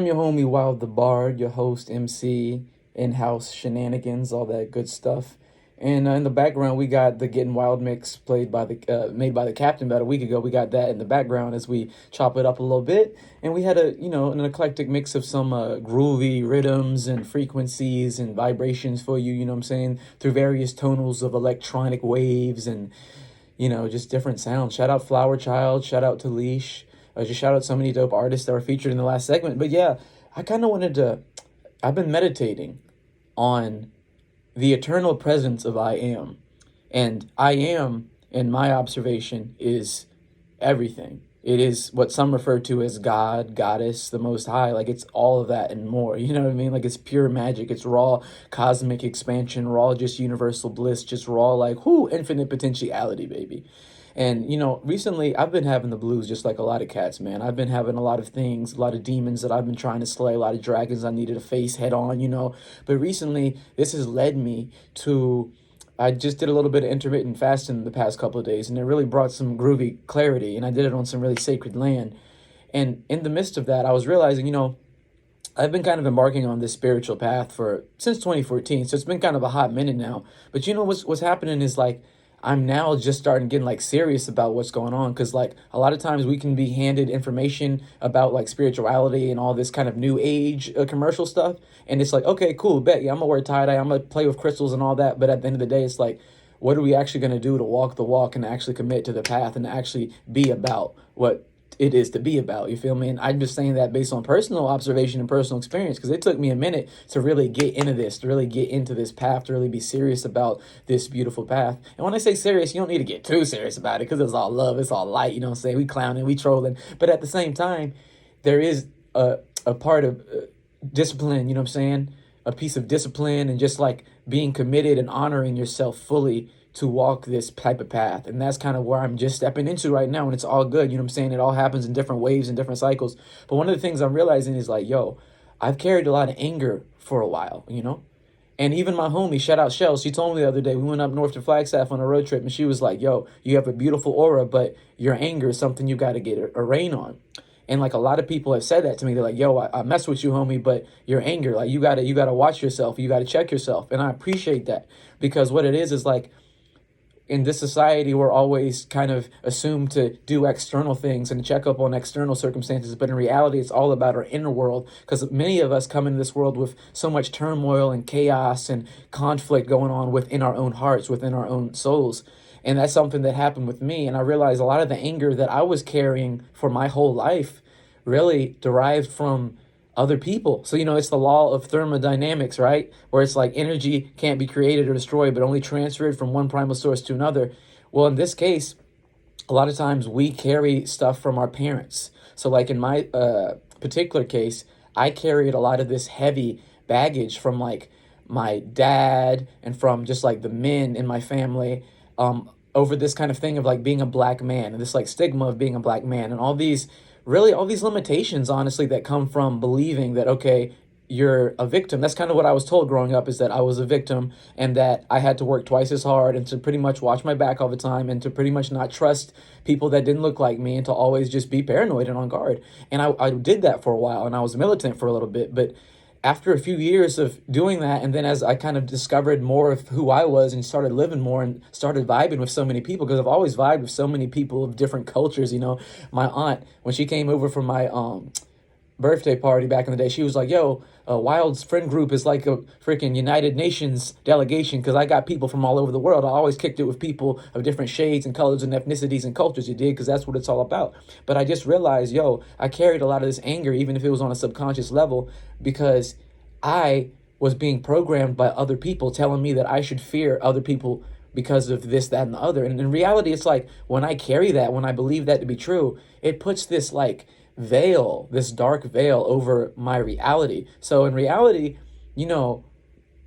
I'm your homie Wyld the Bard, your host, MC, in-house shenanigans, all that good stuff. And in the background, we got the Getting Wild mix played by the made by the Captain about a week ago. We got that in the background as we chop it up a little bit, and we had an eclectic mix of some groovy rhythms and frequencies and vibrations for you. You know what I'm saying, through various tonals of electronic waves and just different sounds. Shout out Flower Child, shout out to Leash. Just shout out so many dope artists that were featured in the last segment. But yeah, I kind of wanted to. I've been meditating on the eternal presence of I am. And I am, in my observation, is everything. It is what some refer to as God, Goddess, the Most High. Like it's all of that and more. You know what I mean? Like it's pure magic. It's raw cosmic expansion, raw just universal bliss, just raw like infinite potentiality, baby. And recently I've been having the blues just like a lot of cats, man. I've been having a lot of things, a lot of demons that I've been trying to slay, a lot of dragons I needed to face head on. But recently this has led me to I just did a little bit of intermittent fasting the past couple of days, and it really brought some groovy clarity, and I did it on some really sacred land. And in the midst of that, I was realizing, I've been kind of embarking on this spiritual path for since 2014, so it's been kind of a hot minute now. But what's happening is like I'm now just starting getting like serious about what's going on, because like a lot of times we can be handed information about like spirituality and all this kind of new age commercial stuff, and it's like, okay, cool, bet, yeah, I'm gonna wear tie-dye, I'm gonna play with crystals and all that, but at the end of the day, it's like, what are we actually gonna do to walk the walk and actually commit to the path and actually be about what it is to be about? You feel me? And I'm just saying that based on personal observation and personal experience, because it took me a minute to really get into this, to really get into this path, to really be serious about this beautiful path. And when I say serious, you don't need to get too serious about it, because it's all love, it's all light, you know what I'm saying? We clowning, we trolling, but at the same time, there is a part of discipline, you know what I'm saying? A piece of discipline and just like being committed and honoring yourself fully to walk this type of path. And that's kind of where I'm just stepping into right now. And it's all good. You know what I'm saying? It all happens in different waves and different cycles. But one of the things I'm realizing is like, yo, I've carried a lot of anger for a while. And even my homie, shout out Shell, she told me the other day, we went up north to Flagstaff on a road trip, and she was like, yo, you have a beautiful aura, but your anger is something you got to get a rein on. And like a lot of people have said that to me. They're like, yo, I mess with you, homie, but your anger, like you gotta watch yourself. You gotta check yourself. And I appreciate that, because what it is like, in this society, we're always kind of assumed to do external things and check up on external circumstances. But in reality, it's all about our inner world, because many of us come into this world with so much turmoil and chaos and conflict going on within our own hearts, within our own souls. And that's something that happened with me. And I realized a lot of the anger that I was carrying for my whole life really derived from other people. So, it's the law of thermodynamics, right? Where it's like energy can't be created or destroyed, but only transferred from one primal source to another. Well, in this case, a lot of times we carry stuff from our parents. So like in my particular case, I carried a lot of this heavy baggage from like my dad and from just like the men in my family, over this kind of thing of like being a black man, and this like stigma of being a black man, and all these limitations, honestly, that come from believing that, okay, you're a victim. That's kind of what I was told growing up, is that I was a victim and that I had to work twice as hard and to pretty much watch my back all the time and to pretty much not trust people that didn't look like me and to always just be paranoid and on guard. And I did that for a while, and I was militant for a little bit. But after a few years of doing that, and then as I kind of discovered more of who I was and started living more and started vibing with so many people, because I've always vibed with so many people of different cultures. My aunt, when she came over for my birthday party back in the day, she was like, yo, Wyld's friend group is like a freaking United Nations delegation, because I got people from all over the world. I always kicked it with people of different shades and colors and ethnicities and cultures, you did, because that's what it's all about. But I just realized, yo, I carried a lot of this anger, even if it was on a subconscious level, because I was being programmed by other people telling me that I should fear other people because of this, that, and the other. And in reality, it's like when I carry that, when I believe that to be true, it puts this like veil, this dark veil over my reality. So in reality,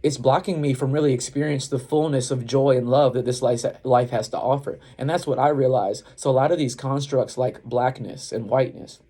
it's blocking me from really experience the fullness of joy and love that this life has to offer. And that's what I realize. So a lot of these constructs like blackness and whiteness,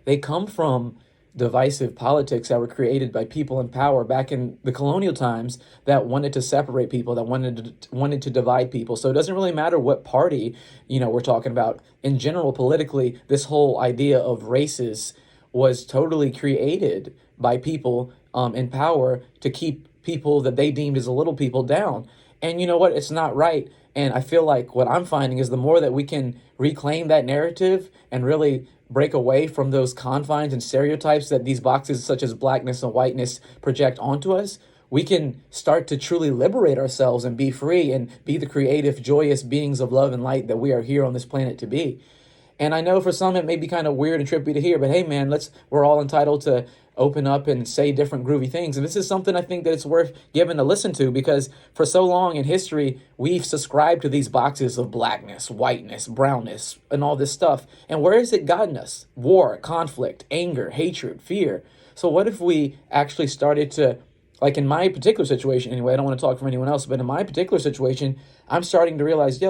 they come from divisive politics that were created by people in power back in the colonial times that wanted to separate people, that wanted to divide people. So it doesn't really matter what party we're talking about. In general, politically, this whole idea of races was totally created by people in power to keep people that they deemed as a little people down. And you know what? It's not right. And I feel like what I'm finding is the more that we can reclaim that narrative and really break away from those confines and stereotypes that these boxes such as blackness and whiteness project onto us, we can start to truly liberate ourselves and be free and be the creative, joyous beings of love and light that we are here on this planet to be. And I know for some it may be kind of weird and trippy to hear, but hey man, we're all entitled to open up and say different groovy things. And this is something I think that it's worth giving a listen to, because for so long in history, we've subscribed to these boxes of blackness, whiteness, brownness, and all this stuff. And where has it gotten us? War, conflict, anger, hatred, fear. So what if we actually started to, like in my particular situation anyway, I don't want to talk for anyone else, but in my particular situation, I'm starting to realize,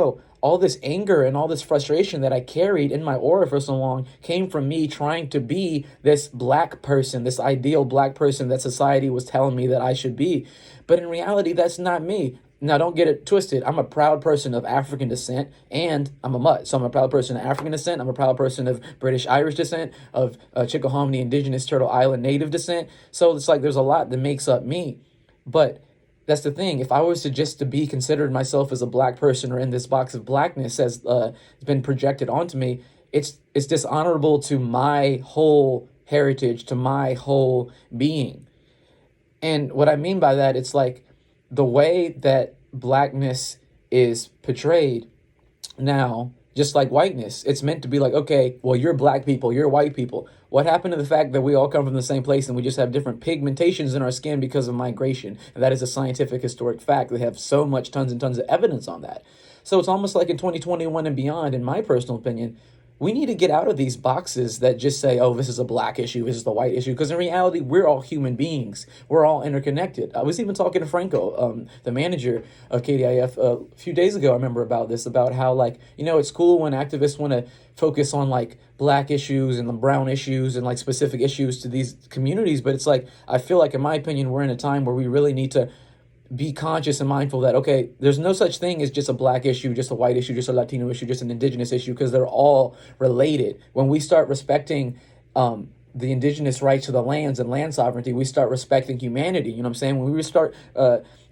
all this anger and all this frustration that I carried in my aura for so long came from me trying to be this black person, this ideal black person that society was telling me that I should be. But in reality, that's not me. Now, don't get it twisted. I'm a proud person of African descent, and I'm a mutt. So I'm a proud person of African descent. I'm a proud person of British Irish descent, of Chickahominy Indigenous Turtle Island Native descent. So it's like there's a lot that makes up me. But that's the thing. If I was to be considered myself as a black person or in this box of blackness as has been projected onto me, it's dishonorable to my whole heritage, to my whole being. And what I mean by that, it's like the way that blackness is portrayed now, just like whiteness, it's meant to be like, okay, well, you're black people, you're white people. What happened to the fact that we all come from the same place and we just have different pigmentations in our skin because of migration? And that is a scientific, historic fact. They have so much, tons and tons of evidence on that. So it's almost like in 2021 and beyond, in my personal opinion, we need to get out of these boxes that just say, oh, this is a black issue, this is the white issue. Because in reality, we're all human beings. We're all interconnected. I was even talking to Franco, the manager of KDIF, a few days ago. I remember about this, about how, like, it's cool when activists want to focus on like black issues and the brown issues and like specific issues to these communities. But it's like, I feel like, in my opinion, we're in a time where we really need to be conscious and mindful that, okay, there's no such thing as just a black issue, just a white issue, just a Latino issue, just an indigenous issue, because they're all related. When we start respecting the indigenous rights to the lands and land sovereignty, we start respecting humanity. You know what I'm saying? When we start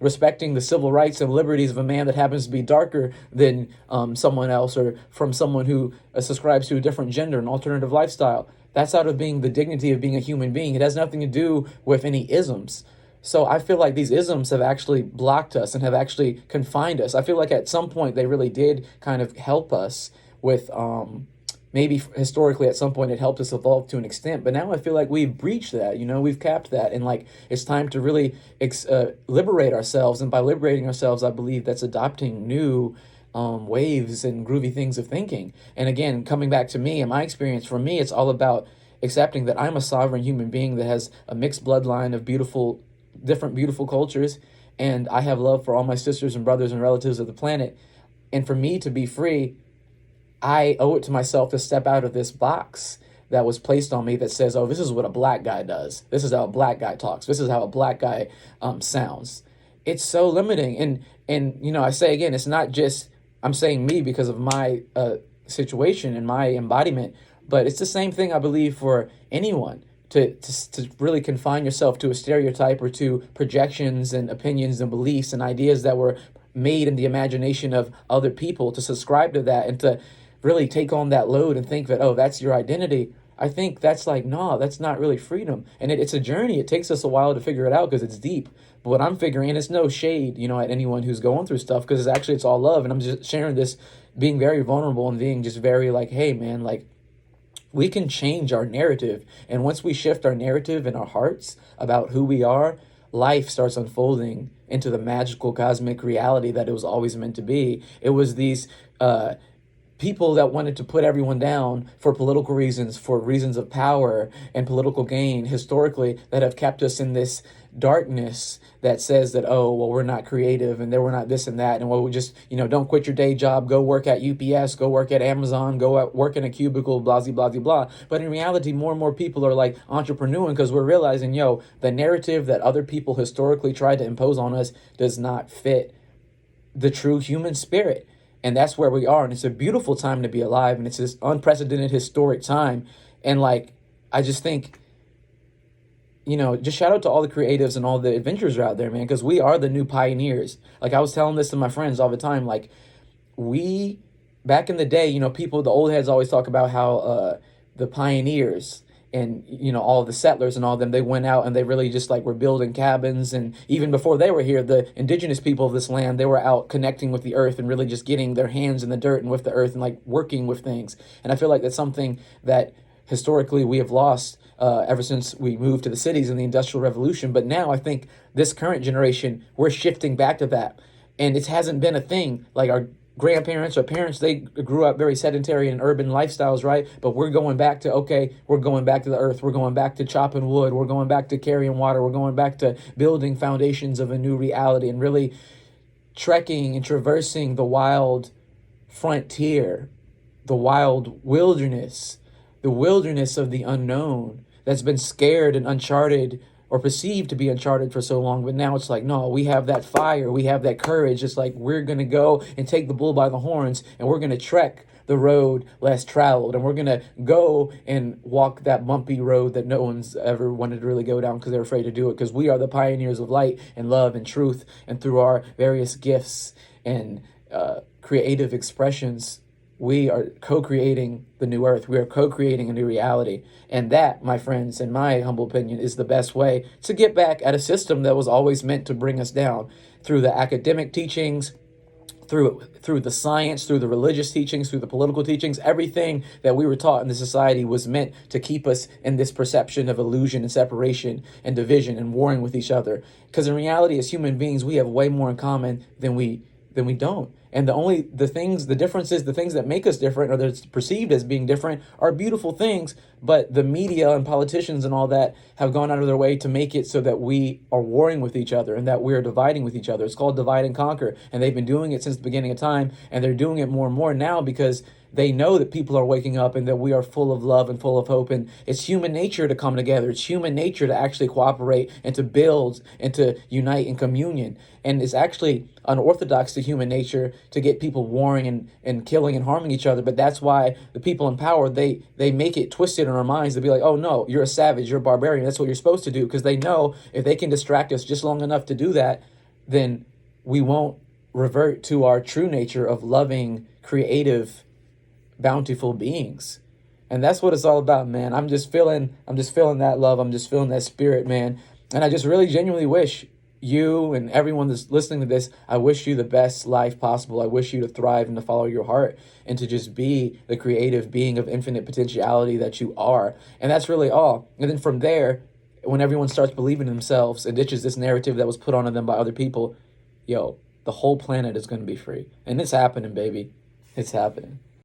respecting the civil rights and liberties of a man that happens to be darker than someone else, or from someone who subscribes to a different gender, an alternative lifestyle, that's out of being the dignity of being a human being. It has nothing to do with any isms. So I feel like these isms have actually blocked us and have actually confined us. I feel like at some point they really did kind of help us with, maybe historically at some point it helped us evolve to an extent. But now I feel like we've breached that, we've capped that. And like, it's time to really liberate ourselves. And by liberating ourselves, I believe that's adopting new waves and groovy things of thinking. And again, coming back to me and my experience, for me, it's all about accepting that I'm a sovereign human being that has a mixed bloodline of different beautiful cultures, and I have love for all my sisters and brothers and relatives of the planet. And for me to be free, I owe it to myself to step out of this box that was placed on me that says, oh, this is what a black guy does. This is how a black guy talks. This is how a black guy sounds. It's so limiting. And I say again, it's not just, I'm saying me because of my situation and my embodiment, but it's the same thing, I believe, for anyone. To really confine yourself to a stereotype or to projections and opinions and beliefs and ideas that were made in the imagination of other people, to subscribe to that and to really take on that load and think that, oh, that's your identity. I think that's like, no, that's not really freedom. And it's a journey. It takes us a while to figure it out because it's deep. But what I'm figuring, and it's no shade, at anyone who's going through stuff, because it's all love. And I'm just sharing this, being very vulnerable and being just very like, hey, man, like, we can change our narrative. And once we shift our narrative in our hearts about who we are, life starts unfolding into the magical cosmic reality that it was always meant to be. It was these people that wanted to put everyone down for political reasons, for reasons of power and political gain historically, that have kept us in this darkness that says that, oh, well, we're not creative and then we're not this and that. And well, we just, don't quit your day job, go work at UPS, go work at Amazon, work in a cubicle, blah, blah, blah, blah. But in reality, more and more people are like entrepreneuring because we're realizing, the narrative that other people historically tried to impose on us does not fit the true human spirit. And that's where we are. And it's a beautiful time to be alive. And it's this unprecedented historic time. And like, I just think, just shout out to all the creatives and all the adventurers out there, man, because we are the new pioneers. Like, I was telling this to my friends all the time. Like, we, back in the day, people, the old heads always talk about how the pioneers and, all the settlers and all them, they went out and they really just like were building cabins. And even before they were here, the indigenous people of this land, they were out connecting with the earth and really just getting their hands in the dirt and with the earth and like working with things. And I feel like that's something that historically we have lost ever since we moved to the cities in the Industrial Revolution. But now I think this current generation, we're shifting back to that. And it hasn't been a thing. Like our grandparents or parents, they grew up very sedentary and urban lifestyles, right? But we're going back to, okay, we're going back to the earth. We're going back to chopping wood. We're going back to carrying water. We're going back to building foundations of a new reality and really trekking and traversing the wild frontier, the wild wilderness, the wilderness of the unknown that's been scared and uncharted or perceived to be uncharted for so long. But now it's like, no, we have that fire. We have that courage. It's like we're going to go and take the bull by the horns and we're going to trek the road less traveled. And we're going to go and walk that bumpy road that no one's ever wanted to really go down because they're afraid to do it. Because we are the pioneers of light and love and truth. And through our various gifts and creative expressions, we are co-creating the new earth. We are co-creating a new reality. And that, my friends, in my humble opinion, is the best way to get back at a system that was always meant to bring us down through the academic teachings, through the science, through the religious teachings, through the political teachings. Everything that we were taught in the society was meant to keep us in this perception of illusion and separation and division and warring with each other. Because in reality, as human beings, we have way more in common than we don't. And the differences, the things that make us different or that's perceived as being different are beautiful things. But the media and politicians and all that have gone out of their way to make it so that we are warring with each other and that we're dividing with each other. It's called divide and conquer. And they've been doing it since the beginning of time. And they're doing it more and more now because they know that people are waking up and that we are full of love and full of hope. And it's human nature to come together. It's human nature to actually cooperate and to build and to unite in communion. And it's actually unorthodox to human nature to get people warring and killing and harming each other. But that's why the people in power, they make it twisted in our minds to be like, oh no, you're a savage, you're a barbarian. That's what you're supposed to do. Because they know if they can distract us just long enough to do that, then we won't revert to our true nature of loving, creative, bountiful beings. And that's what it's all about, man. I'm just feeling that love. I'm just feeling that spirit, man. And I just really genuinely wish you and everyone that's listening to this, I wish you the best life possible. I wish you to thrive and to follow your heart and to just be the creative being of infinite potentiality that you are. And that's really all. And then from there, when everyone starts believing in themselves and ditches this narrative that was put onto them by other people, the whole planet is going to be free. And it's happening, baby. It's happening.